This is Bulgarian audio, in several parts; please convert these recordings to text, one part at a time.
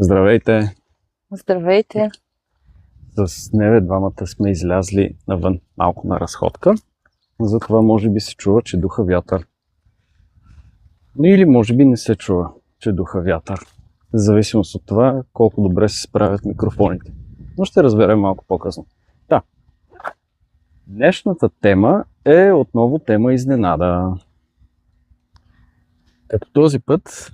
Здравейте! Здравейте! С Неве двамата сме излязли навън малко на разходка. Затова може би се чува, че духа вятър. Или може би не се чува, че духа вятър. В зависимост от това колко добре се справят микрофоните. Но ще разберем малко по-късно. Да. Днешната тема е отново тема изненада. Като този път,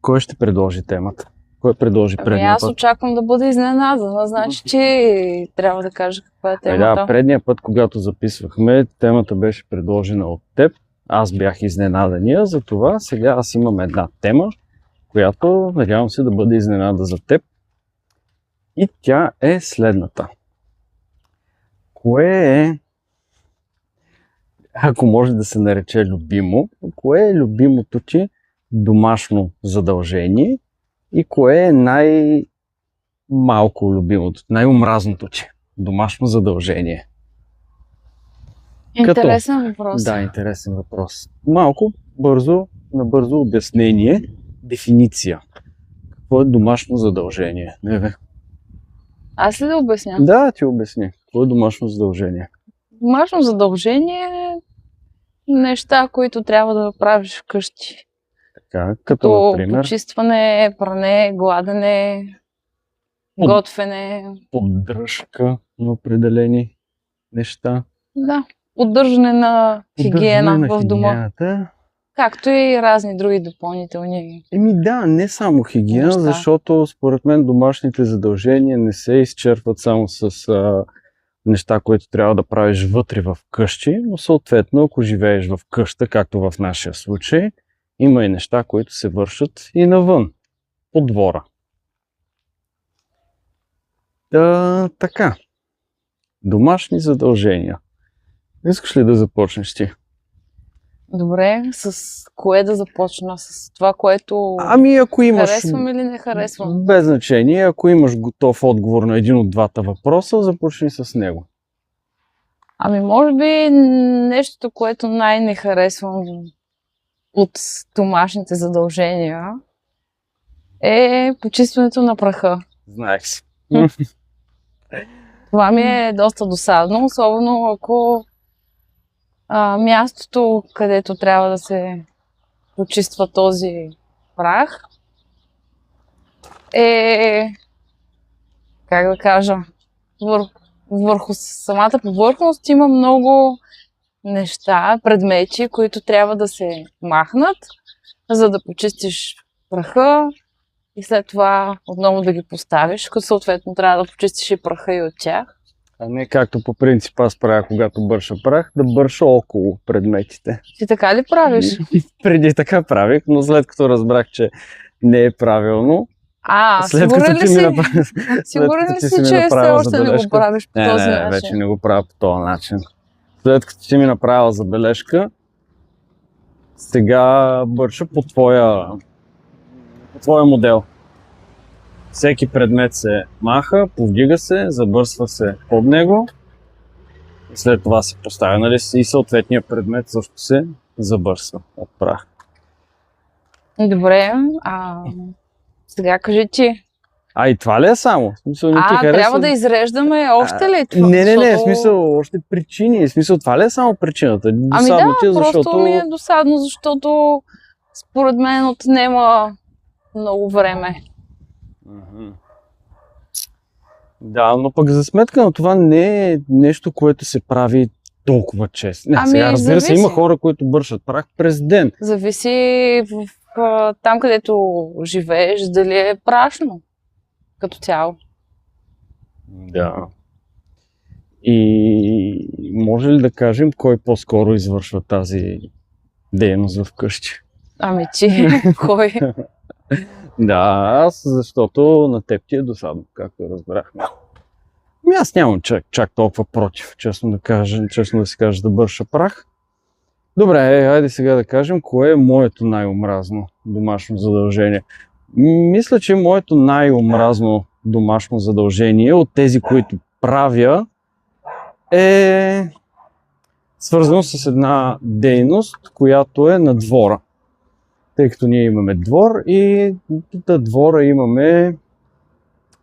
кой ще предложи темата? Кой предложи предния Аз път? очаквам да бъда изненадана. Значи, че трябва да кажа каква е темата. Да, предния път, когато записвахме, темата беше предложена от теб. Аз бях изненадания, затова сега аз имам една тема, която надявам се да бъде изненада за теб. И тя е следната. Кое е, ако може да се нарече любимо, кое е любимото ти домашно задължение и кое е най-малко любимото, най-омразното ти домашно задължение? Интересен въпрос. Да, интересен въпрос. Малко набързо обяснение, дефиниция. Какво е домашно задължение? Неве. Аз ли да обясня? Да, ти обясни. Какво е домашно задължение? Домашно задължение е неща, които трябва да правиш вкъщи. Така, като например почистване, пране, гладене, готвене. поддръжка на определени неща. Да, поддържане на хигиена в дома. Хигиената. Както и разни други допълнителни. Да, не само хигиена, неща. защото според мен домашните задължения не се изчерпват само с неща, които трябва да правиш вътре в къщи, но съответно, ако живееш в къща, както в нашия случай, има и неща, които се вършат и навън, по двора. Така. Домашни задължения. Искаш ли да започнеш ти? Добре, с кое да започна? С това, което Ако имаш... харесвам или не харесвам? Без значение. Ако имаш готов отговор на един от двата въпроса, започни с него. Може би нещото, което най-не харесвам от домашните задължения е почистването на праха. Знаех си. Това ми е доста досадно, особено ако мястото, където трябва да се почиства този прах е, как да кажа, върху самата повърхност има много неща, предмети, които трябва да се махнат, за да почистиш праха и след това отново да ги поставиш, като съответно трябва да почистиш и праха и от тях. А не както по принцип аз правя, когато бърша прах, да бърша около предметите. Ти така ли правиш? Преди така правих, но след като разбрах, че не е правилно, сигурен ли си? Сигурен ли си, че все още не го правиш по този начин? Не, вече не го правя по този начин. След като ти ми направила забележка, сега бърша по твоя модел. Всеки предмет се маха, повдига се, забърсва се под него и след това се поставя, нали? И съответният предмет също се забърсва от прах. Добре, сега кажи ти. И това ли е само? В смисъл, не ти харесва... трябва да изреждаме още ли това? Не, в смисъл, още причини. В смисъл, това ли е само причината? Досадно ти, просто ми е досадно, защото според мен отнема много време. Да, но пък за сметка на това не е нещо, което се прави толкова често. Сега разбира се, има хора, които бършат прах през ден. Зависи там, където живееш, дали е прашно като цяло. Да. И може ли да кажем кой по-скоро извършва тази дейност в къщи? Ти, кой? Да, аз, защото на теб ти е досадно, както разбрахме. Аз нямам чак толкова против, честно да си кажа, да бърша прах. Добре, хайде сега да кажем, кое е моето най-омразно домашно задължение. Мисля, че моето най-омразно домашно задължение от тези, които правя, е свързано с една дейност, която е на двора. Тъй като ние имаме двор и на двора имаме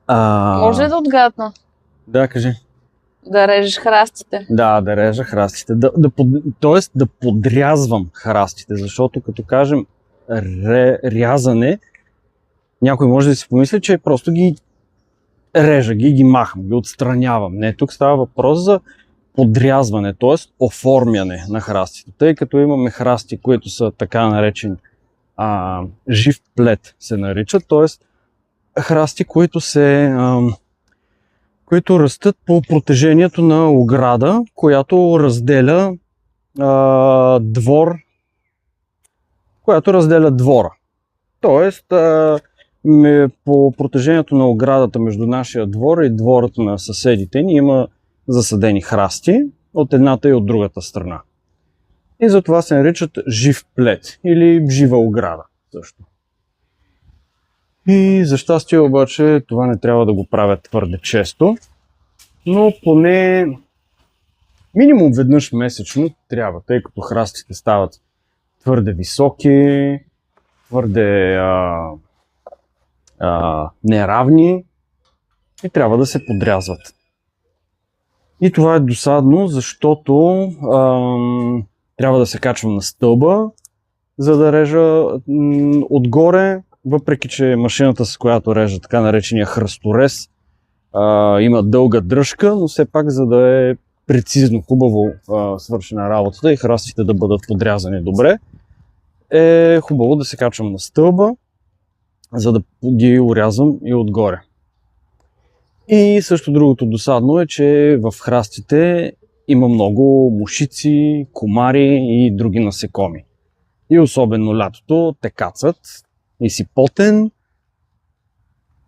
Може ли да отгадна? Да, кажи. Да режеш храстите. Да режа храстите. Тоест да подрязвам храстите, защото като кажем рязане, някой може да си помисли, че просто ги режа, ги махам, ги отстранявам. Не, тук става въпрос за подрязване, т.е. оформяне на храстите. Тъй като имаме храсти, които са така наречени жив плет се наричат, т.е. храсти, които растат по протежението на ограда, която разделя двора. Тоест, по протежението на оградата между нашия двор и двората на съседите ни има засадени храсти от едната и от другата страна. И затова се наричат жив плет или жива ограда също. И за щастие обаче това не трябва да го правят твърде често, но поне минимум веднъж месечно трябва, тъй като храстите стават твърде високи, твърде неравни и трябва да се подрязват. И това е досадно, защото трябва да се качвам на стълба, за да режа отгоре, въпреки че машината, с която режа така наречения храсторез, има дълга дръжка, но все пак, за да е прецизно, хубаво свършена работата и храстите да бъдат подрязани добре, е хубаво да се качвам на стълба, за да ги урязвам и отгоре. И също другото досадно е, че в храстите има много мушици, комари и други насекоми. И особено лятото те кацат и си потен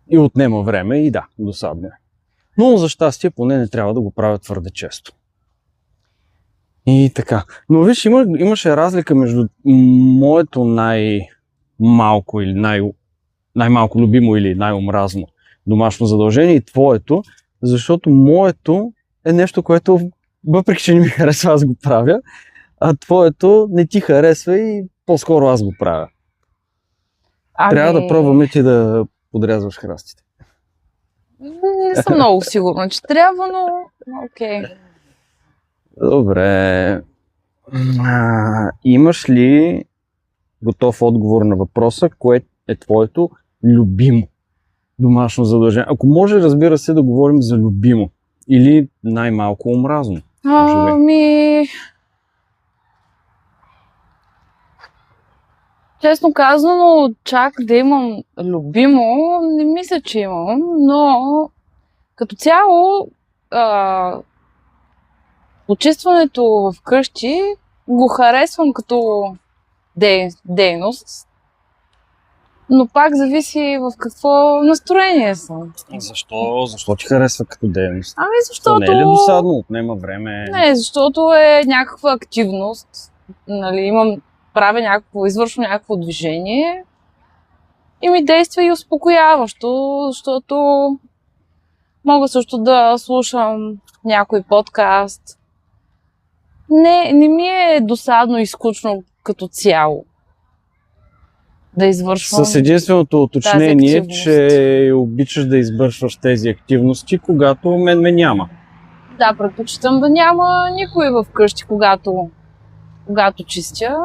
и отнема време и да, досадно е. Но за щастие поне не трябва да го правя твърде често. И така. Но виж, имаше разлика между моето най-малко или най-малко любимо или най-омразно домашно задължение и твоето, защото моето е нещо, което въпреки че не ми харесва, аз го правя, а твоето не ти харесва и по-скоро аз го правя. Трябва да пробваме ти да подрязваш храстите. Не съм много сигурна, че трябва, но окей. Добре. Имаш ли готов отговор на въпроса, кое е твоето любимо домашно задължение? Ако може, разбира се, да говорим за любимо или най-малко омразно. Честно казано, чак да имам любимо, не мисля, че имам, но като цяло почистването вкъщи го харесвам като дейност, но пак зависи в какво настроение съм. Защо ти харесва като дейност? Защото... Не е ли досадно? Отнема време? Не, защото е някаква активност. Нали, извършвам някакво движение и ми действа и успокояващо, защото мога също да слушам някой подкаст. Не ми е досадно и скучно като цяло да извършвам. С единственото уточнение, че обичаш да извършваш тези активности, когато мен ме няма. Да, предпочитам да няма никой вкъщи, когато чистя.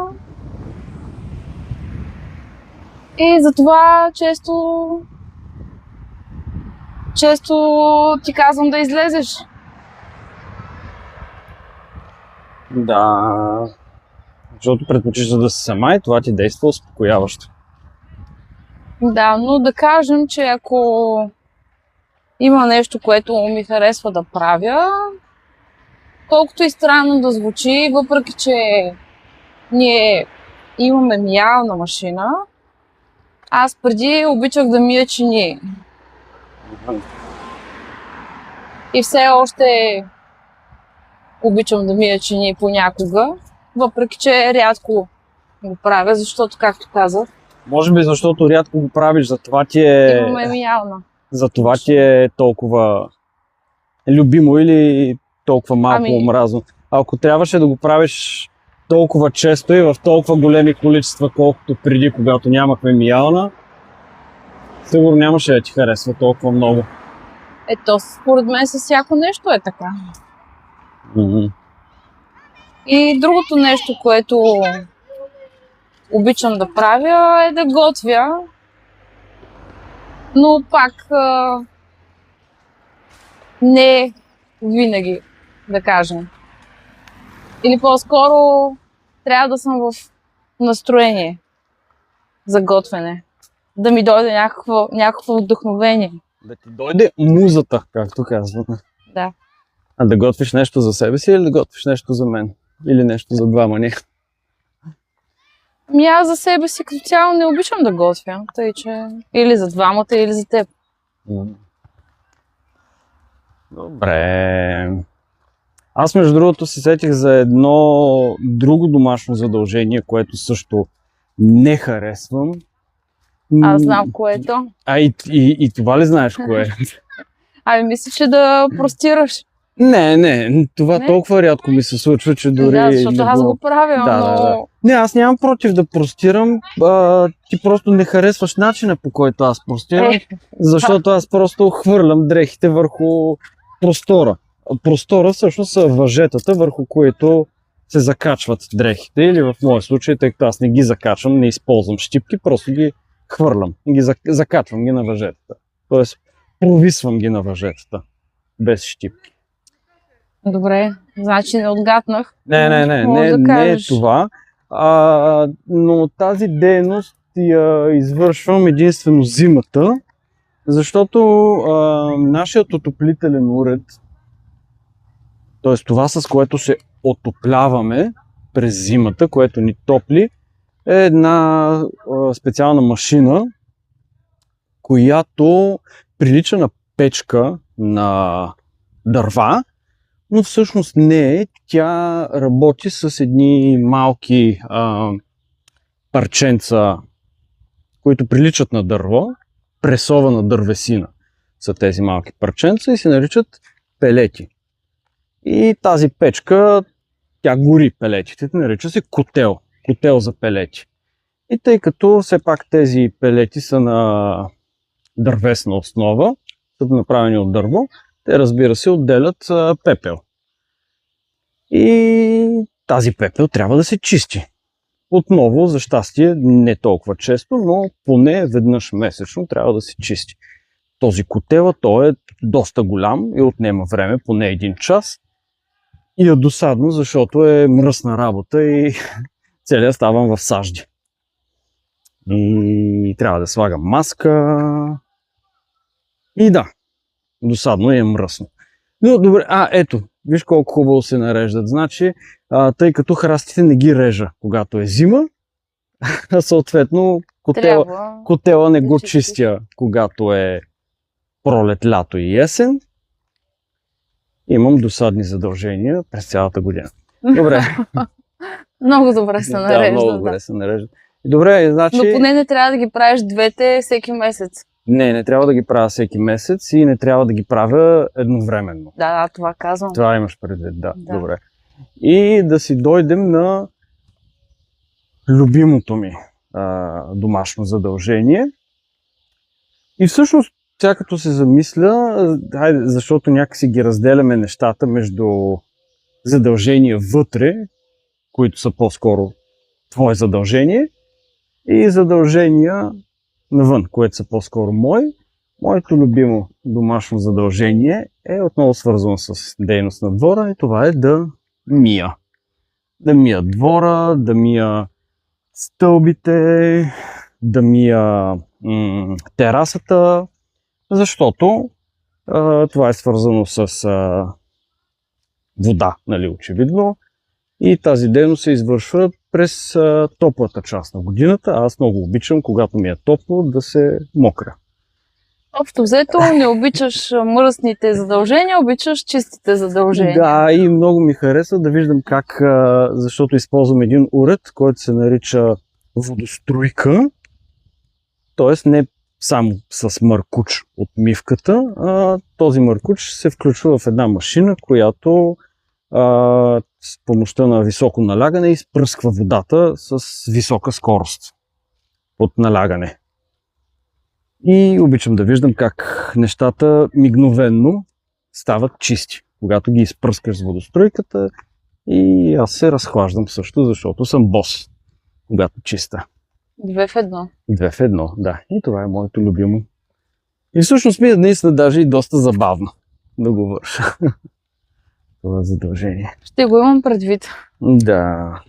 И затова често ти казвам да излезеш. Да, защото предпочиташ да си сама и това ти действа успокояващо. Да, но да кажем, че ако има нещо, което ми харесва да правя, колкото и странно да звучи, въпреки че ние имаме миялна машина, аз преди обичах да мия чини. И все още обичам да мия чини понякога, въпреки че рядко го правя, защото, както казах, може би защото рядко го правиш, затова ти е... Имаме миялна. Затова ти е толкова любимо или толкова малко омразно. А ако трябваше да го правиш толкова често и в толкова големи количества, колкото преди, когато нямахме миялна, сигурно нямаше да ти харесва толкова много. Ето, според мен с всяко нещо е така. Мгм. И другото нещо, което обичам да правя, е да готвя. Но пак не винаги, да кажем. Или по-скоро трябва да съм в настроение за готвене. Да ми дойде някакво вдъхновение. Да ти дойде музата, както казваме. Да. А да готвиш нещо за себе си или да готвиш нещо за мен? Или нещо за двама ни? Ами аз за себе си като цяло не обичам да готвя. Тъй, че или за двамата, или за теб. Добре. Аз между другото се сетих за едно друго домашно задължение, което също не харесвам. Аз знам което. И това ли знаеш кое е? Ами мисля, че да простираш. Не, това Не? толкова рядко ми се случва, че дори Да, защото не аз го правя, Да, но... да. Не, аз нямам против да простирам, ти просто не харесваш начина, по който аз простирам, защото аз просто хвърлям дрехите върху простора. Простора всъщност са въжетата, върху които се закачват дрехите, или в моя случай, тъй като аз не ги закачвам, не използвам щипки, просто ги хвърлям и ги закачвам ги на въжетата. Тоест, провисвам ги на въжетата, без щипки. Добре, значи не отгатнах. Не, Може да не е кажеш. това. Но тази дейност я извършвам единствено зимата, защото нашият отоплителен уред, т.е. това с което се отопляваме през зимата, което ни топли, е една специална машина, която прилича на печка на дърва, но всъщност не е. Тя работи с едни малки парченца, които приличат на дърво, пресована дървесина са тези малки парченца и се наричат пелети. И тази печка, тя гори пелетите, нарича се котел. Котел за пелети. И тъй като все пак тези пелети са на дървесна основа, са направени от дърво, те разбира се отделят пепел. И тази пепел трябва да се чисти. Отново, за щастие, не толкова често, но поне веднъж месечно трябва да се чисти. Този котел, той е доста голям и отнема време, поне 1 час. И е досадно, защото е мръсна работа и целият ставам в сажди. И трябва да слагам маска. И да, досадно и е мръсно. Но добре, ето, виж колко хубаво се нареждат. Значи, тъй като храстите не ги режа, когато е зима, съответно котела не го чистя, когато е пролет, лято и есен. Имам досадни задължения през цялата година. Добре. Много добре се нарежда. Да, много добре се нарежда. Добре, значи... Но поне не трябва да ги правиш двете всеки месец. Не трябва да ги правя всеки месец и не трябва да ги правя едновременно. Да, това казвам. Това имаш предвид, да. Добре. И да си дойдем на любимото ми домашно задължение. И всъщност, тя като се замисля, защото някакси ги разделяме нещата между задължения вътре, които са по-скоро твое задължение, и задължения навън, което са по-скоро мои. Моето любимо домашно задължение е отново свързано с дейност на двора и това е да мия. Да мия двора, да мия стълбите, да мия терасата, защото това е свързано с вода, нали, очевидно. И тази дейност се извършва през топлата част на годината. Аз много обичам, когато ми е топло, да се мокря. Общо взето не обичаш мръсните задължения, обичаш чистите задължения. Да, и много ми харесва да виждам как, защото използвам един уред, който се нарича водоструйка. Тоест не само с мъркуч от мивката, този мъркуч се включва в една машина, която с помощта на високо налягане изпръсква водата с висока скорост от налягане. И обичам да виждам как нещата мигновенно стават чисти, когато ги изпръскаш с водостройката. И аз се разхлаждам също, защото съм бос, когато чиста. 2 в 1. 2 в 1, да. И това е моето любимо. И всъщност ми е наистина даже и доста забавно да го върша. Това е задължение. Ще го имам предвид. Да.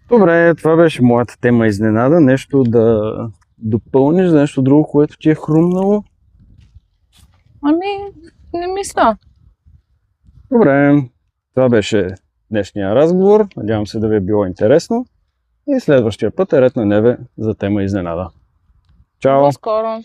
Добре, това беше моята тема изненада. Нещо да допълниш, за нещо друго, което ти е хрумнало? Ами, не мисля. Добре, това беше днешния разговор. Надявам се да ви е било интересно. И следващия път е ред на Неве за тема изненада. Чао! До скоро.